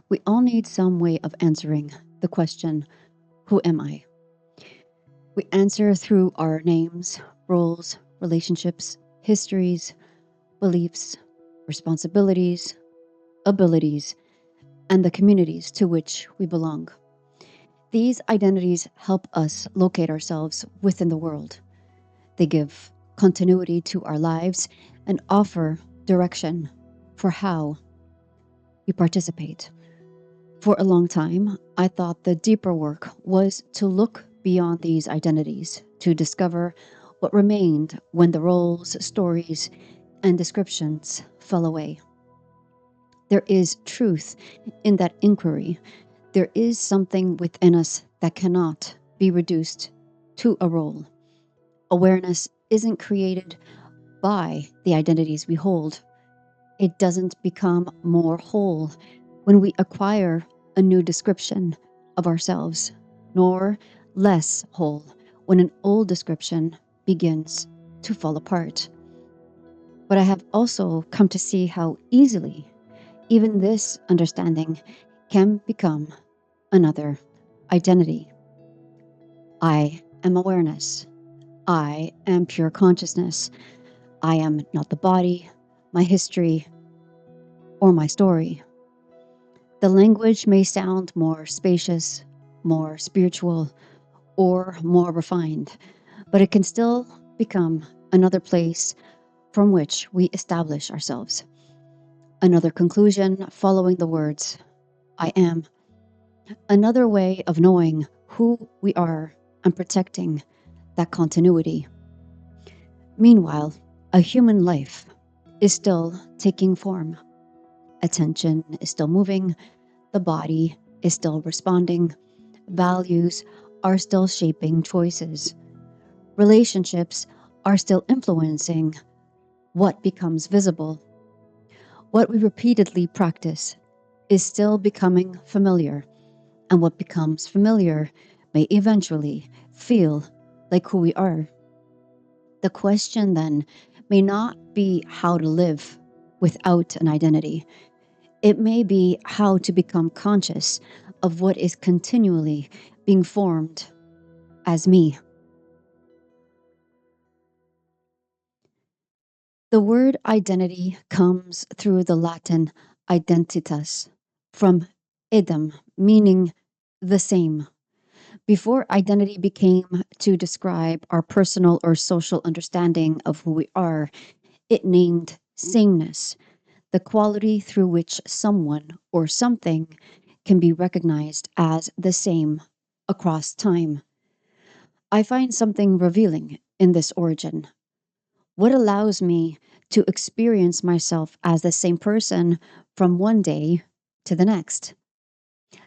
We all need some way of answering the question, who am I? We answer through our names, roles, relationships, histories, beliefs, responsibilities, abilities, and the communities to which we belong. These identities help us locate ourselves within the world. They give continuity to our lives and offer direction for how we participate. For a long time, I thought the deeper work was to look beyond these identities, to discover what remained when the roles, stories, and descriptions fell away. There is truth in that inquiry. There is something within us that cannot be reduced to a role. Awareness isn't created by the identities we hold. It doesn't become more whole when we acquire a new description of ourselves, nor less whole when an old description begins to fall apart. But I have also come to see how easily even this understanding can become another identity. I am awareness. I am pure consciousness. I am not the body, my history, or my story. The language may sound more spacious, more spiritual, or more refined, but it can still become another place from which we establish ourselves. Another conclusion following the words, I am. Another way of knowing who we are and protecting that continuity. Meanwhile, a human life is still taking form. Attention is still moving, the body is still responding, values are still shaping choices, relationships are still influencing what becomes visible. What we repeatedly practice is still becoming familiar, and what becomes familiar may eventually feel like who we are. The question then may not be how to live without an identity. It may be how to become conscious of what is continually being formed as me. The word identity comes through the Latin identitas, from idem, meaning the same. Before identity became to describe our personal or social understanding of who we are, it named sameness, the quality through which someone or something can be recognized as the same across time. I find something revealing in this origin. What allows me to experience myself as the same person from one day to the next?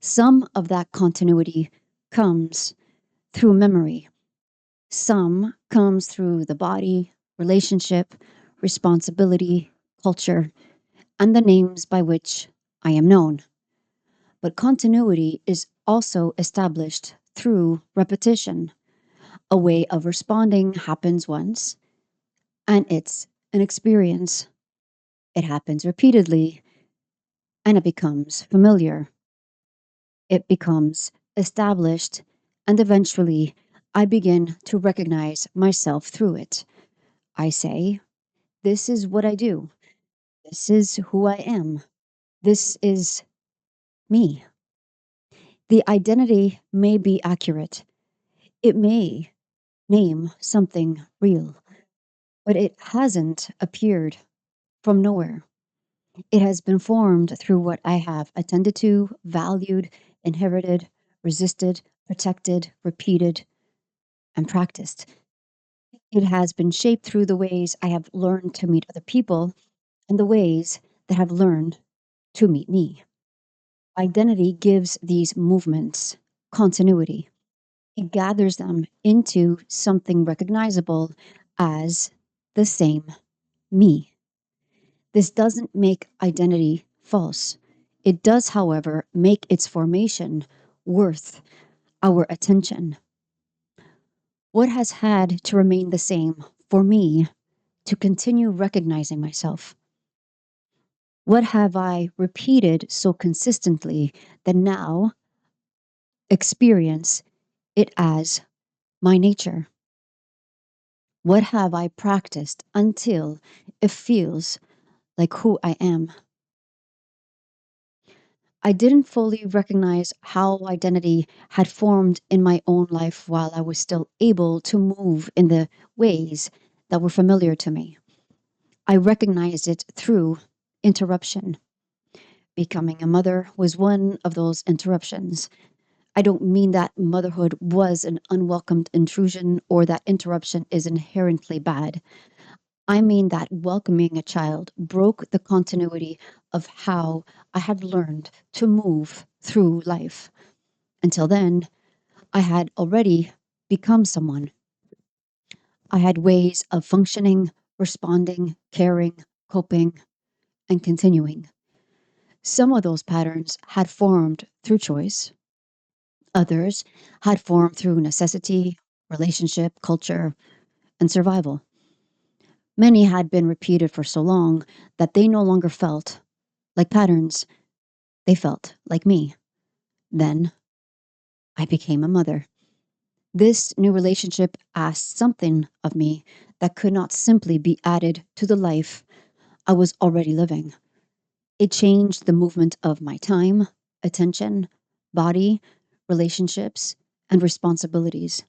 Some of that continuity comes through memory. Some comes through the body, relationship, responsibility, culture, and the names by which I am known. But continuity is also established through repetition. A way of responding happens once, and it's an experience. It happens repeatedly, and it becomes familiar. It becomes established, and eventually I begin to recognize myself through it. I say, this is what I do. This is who I am. This is me. The identity may be accurate. It may name something real, but it hasn't appeared from nowhere. It has been formed through what I have attended to, valued, inherited, resisted, protected, repeated, and practiced. It has been shaped through the ways I have learned to meet other people and the ways that have learned to meet me. Identity gives these movements continuity. It gathers them into something recognizable as the same me. This doesn't make identity false. It does, however, make its formation worth our attention. What has had to remain the same for me to continue recognizing myself? What have I repeated so consistently that now experience it as my nature? What have I practiced until it feels like who I am? I didn't fully recognize how identity had formed in my own life while I was still able to move in the ways that were familiar to me. I recognized it through interruption. Becoming a mother was one of those interruptions. I don't mean that motherhood was an unwelcomed intrusion or that interruption is inherently bad. I mean that welcoming a child broke the continuity of how I had learned to move through life. Until then, I had already become someone. I had ways of functioning, responding, caring, coping, and continuing. Some of those patterns had formed through choice, others had formed through necessity, relationship, culture, and survival. Many had been repeated for so long that they no longer felt like patterns, they felt like me. Then I became a mother. This new relationship asked something of me that could not simply be added to the life I was already living. It changed the movement of my time, attention, body, relationships, and responsibilities.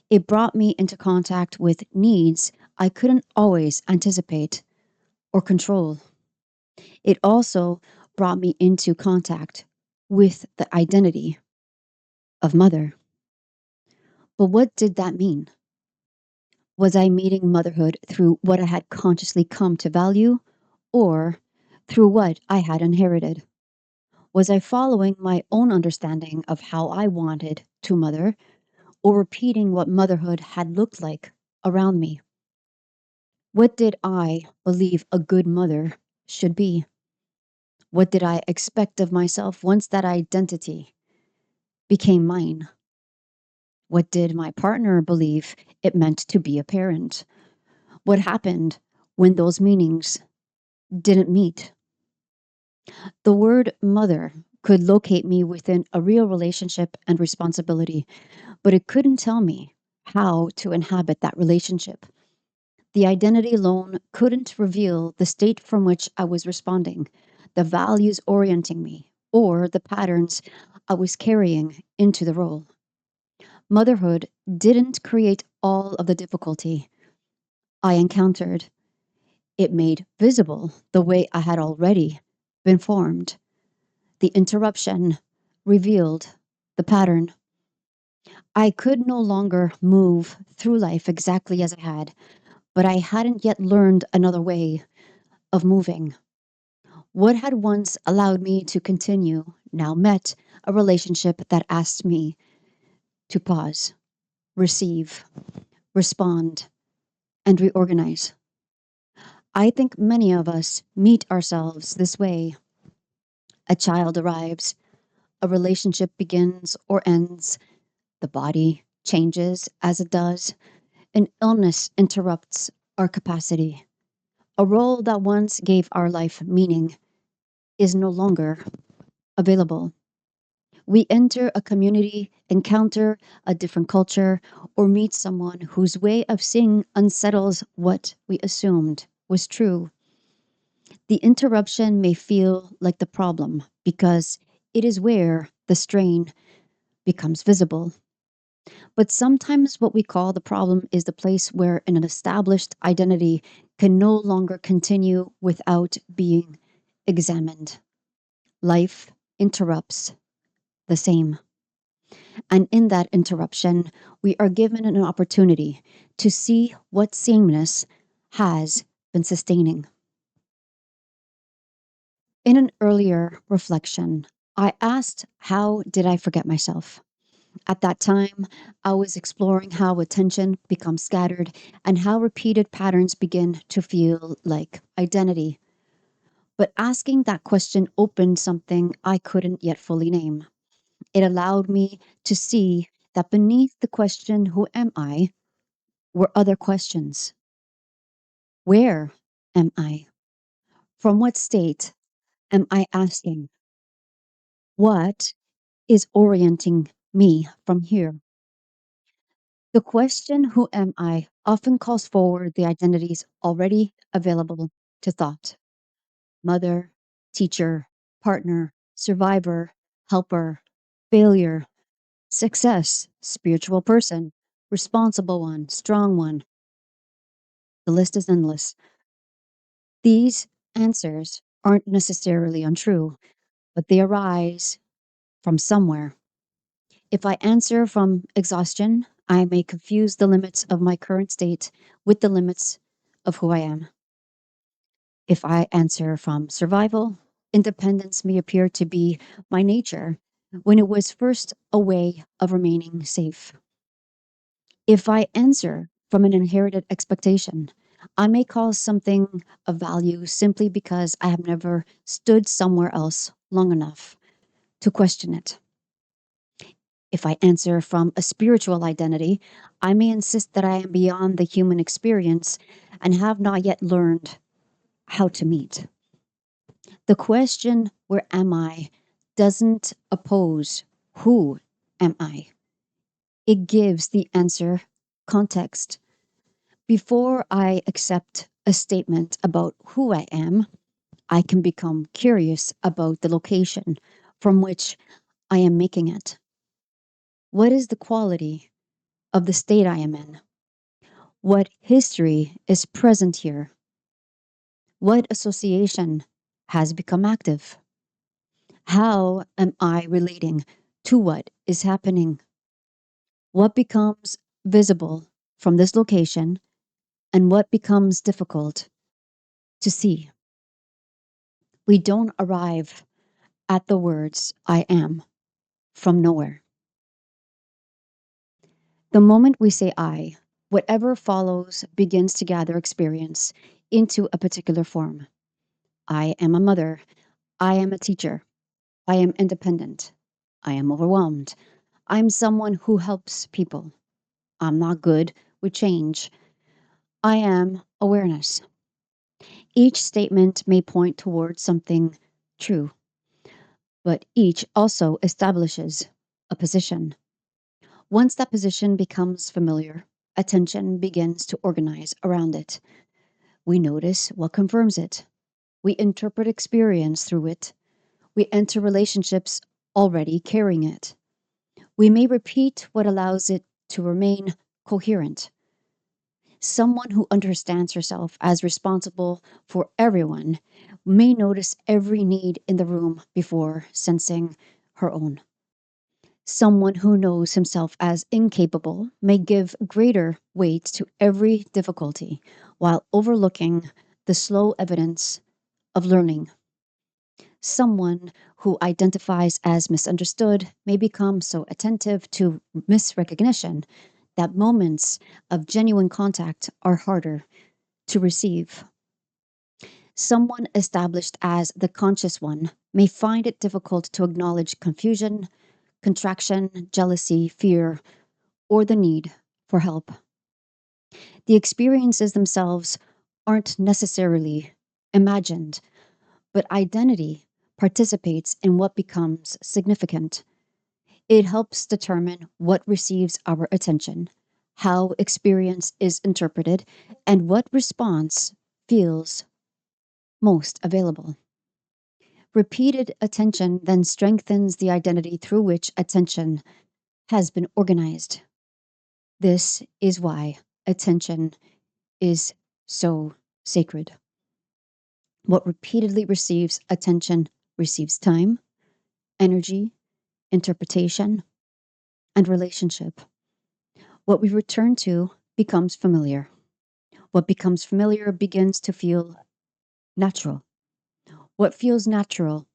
It brought me into contact with needs I couldn't always anticipate or control. It also brought me into contact with the identity of mother. But what did that mean? Was I meeting motherhood through what I had consciously come to value or through what I had inherited? Was I following my own understanding of how I wanted to mother or repeating what motherhood had looked like around me? What did I believe a good mother should be? What did I expect of myself once that identity became mine? What did my partner believe it meant to be a parent? What happened when those meanings didn't meet? The word mother could locate me within a real relationship and responsibility, but it couldn't tell me how to inhabit that relationship. The identity alone couldn't reveal the state from which I was responding, the values orienting me, or the patterns I was carrying into the role. Motherhood didn't create all of the difficulty I encountered. It made visible the way I had already been formed. The interruption revealed the pattern. I could no longer move through life exactly as I had, but I hadn't yet learned another way of moving. What had once allowed me to continue now met a relationship that asked me to pause, receive, respond, and reorganize. I think many of us meet ourselves this way. A child arrives, a relationship begins or ends, the body changes as it does, an illness interrupts our capacity. A role that once gave our life meaning is no longer available. We enter a community, encounter a different culture, or meet someone whose way of seeing unsettles what we assumed was true. The interruption may feel like the problem because it is where the strain becomes visible. But sometimes what we call the problem is the place where an established identity can no longer continue without being examined. Life interrupts the same. And in that interruption, we are given an opportunity to see what sameness has been sustaining. In an earlier reflection, I asked, how did I forget myself? At that time, I was exploring how attention becomes scattered and how repeated patterns begin to feel like identity. But asking that question opened something I couldn't yet fully name. It allowed me to see that beneath the question, who am I, were other questions. Where am I? From what state am I asking? What is orienting me from here? The question, who am I, often calls forward the identities already available to thought: mother, teacher, partner, survivor, helper, failure, success, spiritual person, responsible one, strong one. The list is endless. These answers aren't necessarily untrue, but they arise from somewhere. If I answer from exhaustion, I may confuse the limits of my current state with the limits of who I am. If I answer from survival, independence may appear to be my nature when it was first a way of remaining safe. If I answer from an inherited expectation, I may call something of value simply because I have never stood somewhere else long enough to question it. If I answer from a spiritual identity, I may insist that I am beyond the human experience and have not yet learned how to meet. The question, where am I, doesn't oppose who am I. It gives the answer context. Before I accept a statement about who I am, I can become curious about the location from which I am making it. What is the quality of the state I am in? What history is present here? What association has become active? How am I relating to what is happening? What becomes visible from this location and what becomes difficult to see? We don't arrive at the words I am from nowhere. The moment we say I, whatever follows begins to gather experience into a particular form. I am a mother. I am a teacher. I am independent. I am overwhelmed. I'm someone who helps people. I'm not good with change. I am awareness. Each statement may point towards something true, but each also establishes a position. Once that position becomes familiar, attention begins to organize around it. We notice what confirms it. We interpret experience through it. We enter relationships already carrying it. We may repeat what allows it to remain coherent. Someone who understands herself as responsible for everyone may notice every need in the room before sensing her own. Someone who knows himself as incapable may give greater weight to every difficulty while overlooking the slow evidence of learning. Someone who identifies as misunderstood may become so attentive to misrecognition that moments of genuine contact are harder to receive. Someone established as the conscious one may find it difficult to acknowledge confusion, contraction, jealousy, fear, or the need for help. The experiences themselves aren't necessarily imagined, but identity participates in what becomes significant. It helps determine what receives our attention, how experience is interpreted, and what response feels most available. Repeated attention then strengthens the identity through which attention has been organized. This is why attention is so sacred. What repeatedly receives attention receives time, energy, interpretation, and relationship. What we return to becomes familiar. What becomes familiar begins to feel natural. What feels natural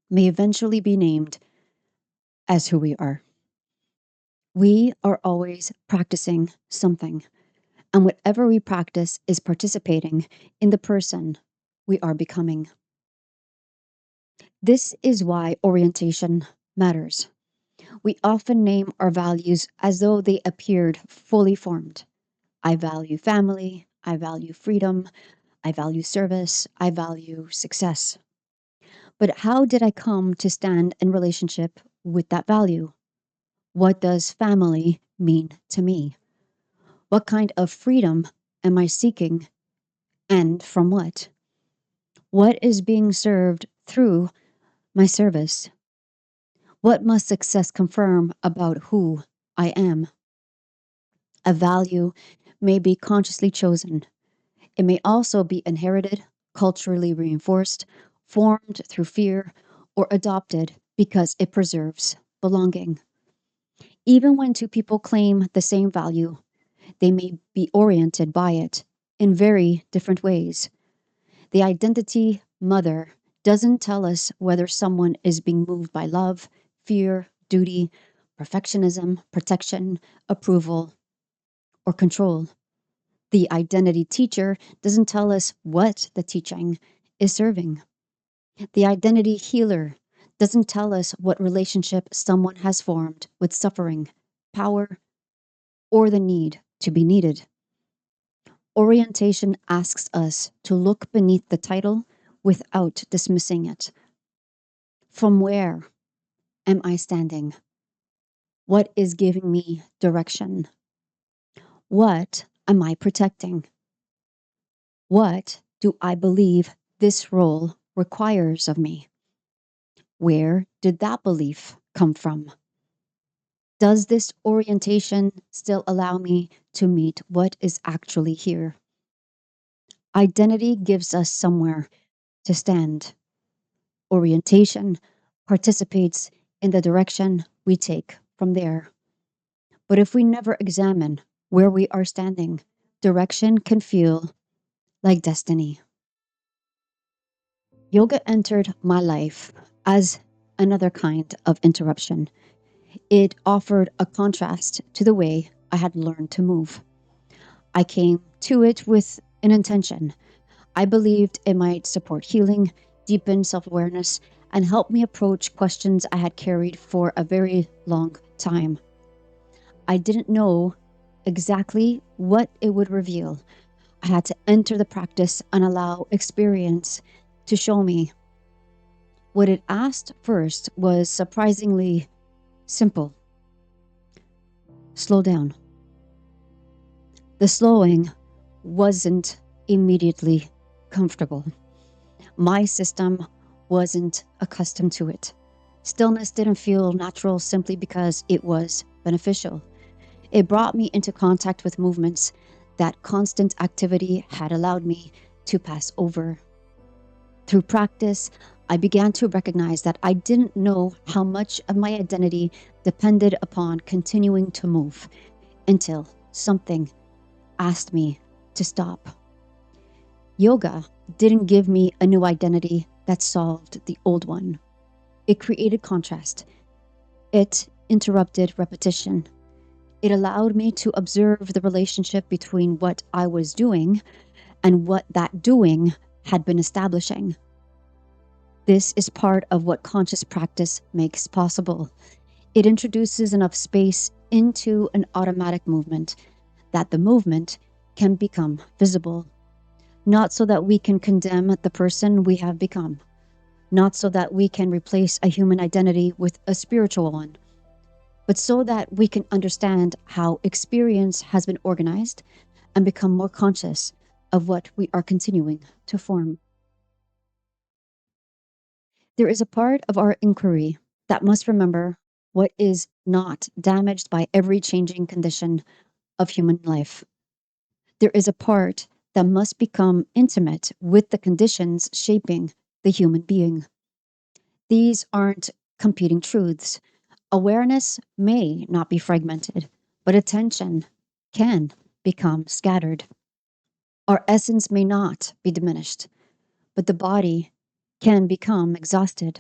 may eventually be named as who we are. We are always practicing something, and whatever we practice is participating in the person we are becoming. This is why orientation matters. We often name our values as though they appeared fully formed. I value family. I value freedom. I value service. I value success. But how did I come to stand in relationship with that value? What does family mean to me? What kind of freedom am I seeking and from what? What is being served through my service? What must success confirm about who I am? A value may be consciously chosen. It may also be inherited, culturally reinforced, formed through fear, or adopted because it preserves belonging. Even when two people claim the same value, they may be oriented by it in very different ways. The identity mother doesn't tell us whether someone is being moved by love, fear, duty, perfectionism, protection, approval, or control. The identity teacher doesn't tell us what the teaching is serving. The identity healer doesn't tell us what relationship someone has formed with suffering, power, or the need to be needed. Orientation asks us to look beneath the title without dismissing it. From where am I standing? What is giving me direction? What am I protecting? What do I believe this role requires of me? Where did that belief come from? Does this orientation still allow me to meet what is actually here? Identity gives us somewhere to stand. Orientation participates in the direction we take from there. But if we never examine where we are standing, direction can feel like destiny. Yoga entered my life as another kind of interruption. It offered a contrast to the way I had learned to move. I came to it with an intention. I believed it might support healing, deepen self awareness, and help me approach questions I had carried for a very long time. I didn't know exactly what it would reveal. I had to enter the practice and allow experience to show me. What it asked first was surprisingly simple. Slow down. The slowing wasn't immediately comfortable. My system wasn't accustomed to it. Stillness didn't feel natural simply because it was beneficial. It brought me into contact with movements that constant activity had allowed me to pass over. Through practice, I began to recognize that I didn't know how much of my identity depended upon continuing to move until something asked me to stop. Yoga didn't give me a new identity that solved the old one. It created contrast. It interrupted repetition. It allowed me to observe the relationship between what I was doing and what that doing had been establishing. This is part of what conscious practice makes possible. It introduces enough space into an automatic movement that the movement can become visible. Not so that we can condemn the person we have become, not so that we can replace a human identity with a spiritual one, but so that we can understand how experience has been organized and become more conscious of what we are continuing to form. There is a part of our inquiry that must remember what is not damaged by every changing condition of human life. There is a part that must become intimate with the conditions shaping the human being. These aren't competing truths. Awareness may not be fragmented, but attention can become scattered. Our essence may not be diminished, but the body can become exhausted.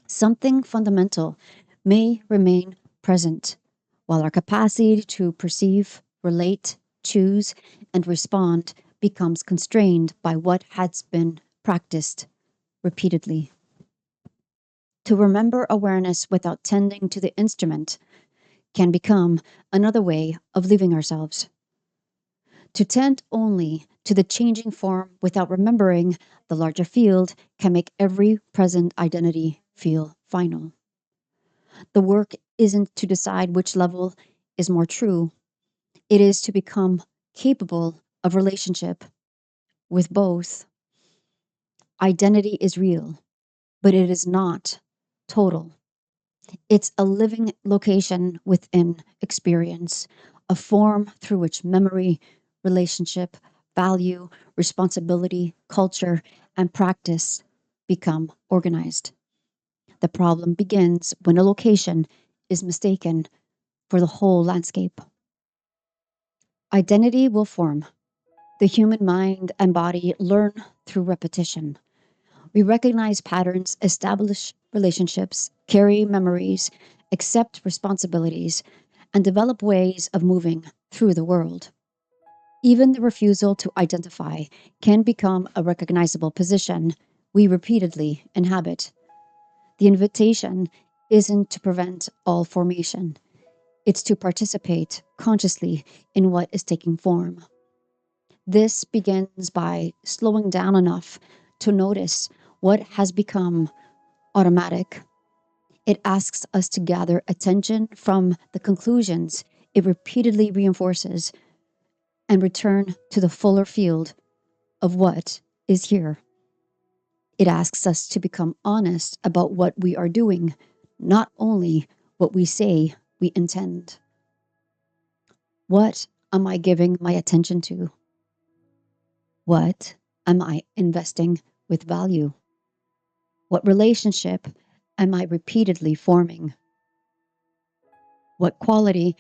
Something fundamental may remain present, while our capacity to perceive, relate, choose, and respond becomes constrained by what has been practiced repeatedly. To remember awareness without tending to the instrument can become another way of leaving ourselves. To tend only to the changing form without remembering the larger field can make every present identity feel final. The work isn't to decide which level is more true, it is to become capable of relationship with both. Identity is real, but it is not total. It's a living location within experience, a form through which memory, relationship, value, responsibility, culture, and practice become organized. The problem begins when a location is mistaken for the whole landscape. Identity will form. The human mind and body learn through repetition. We recognize patterns, establish relationships, carry memories, accept responsibilities, and develop ways of moving through the world. Even the refusal to identify can become a recognizable position we repeatedly inhabit. The invitation isn't to prevent all formation, it's to participate consciously in what is taking form. This begins by slowing down enough to notice what has become automatic. It asks us to gather attention from the conclusions it repeatedly reinforces and return to the fuller field of what is here. It asks us to become honest about what we are doing, not only what we say we intend. What am I giving my attention to? What am I investing with value? What relationship am I repeatedly forming? What quality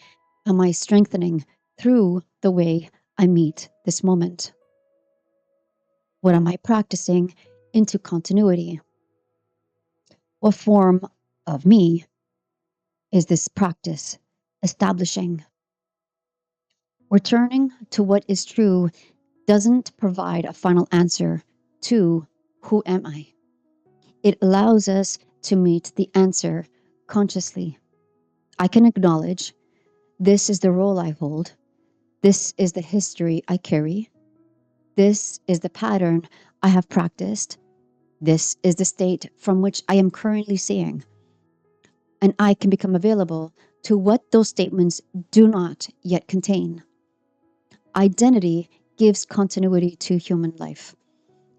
am I strengthening through the way I meet this moment? What am I practicing into continuity? What form of me is this practice establishing? Returning to what is true doesn't provide a final answer to who am I? It allows us to meet the answer consciously. I can acknowledge this is the role I hold. This is the history I carry. This is the pattern I have practiced. This is the state from which I am currently seeing. And I can become available to what those statements do not yet contain. Identity gives continuity to human life.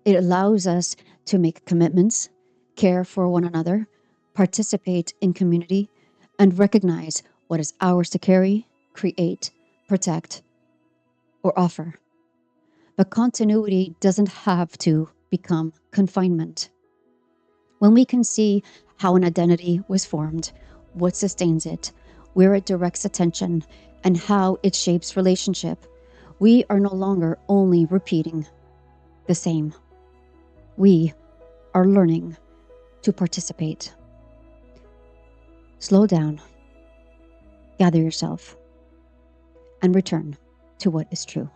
It allows us to make commitments, care for one another, participate in community, and recognize what is ours to carry, create, protect, or offer. But continuity doesn't have to become confinement. When we can see how an identity was formed, what sustains it, where it directs attention, and how it shapes relationship, we are no longer only repeating the same. We are learning to participate. Slow down, gather yourself, and return to what is true.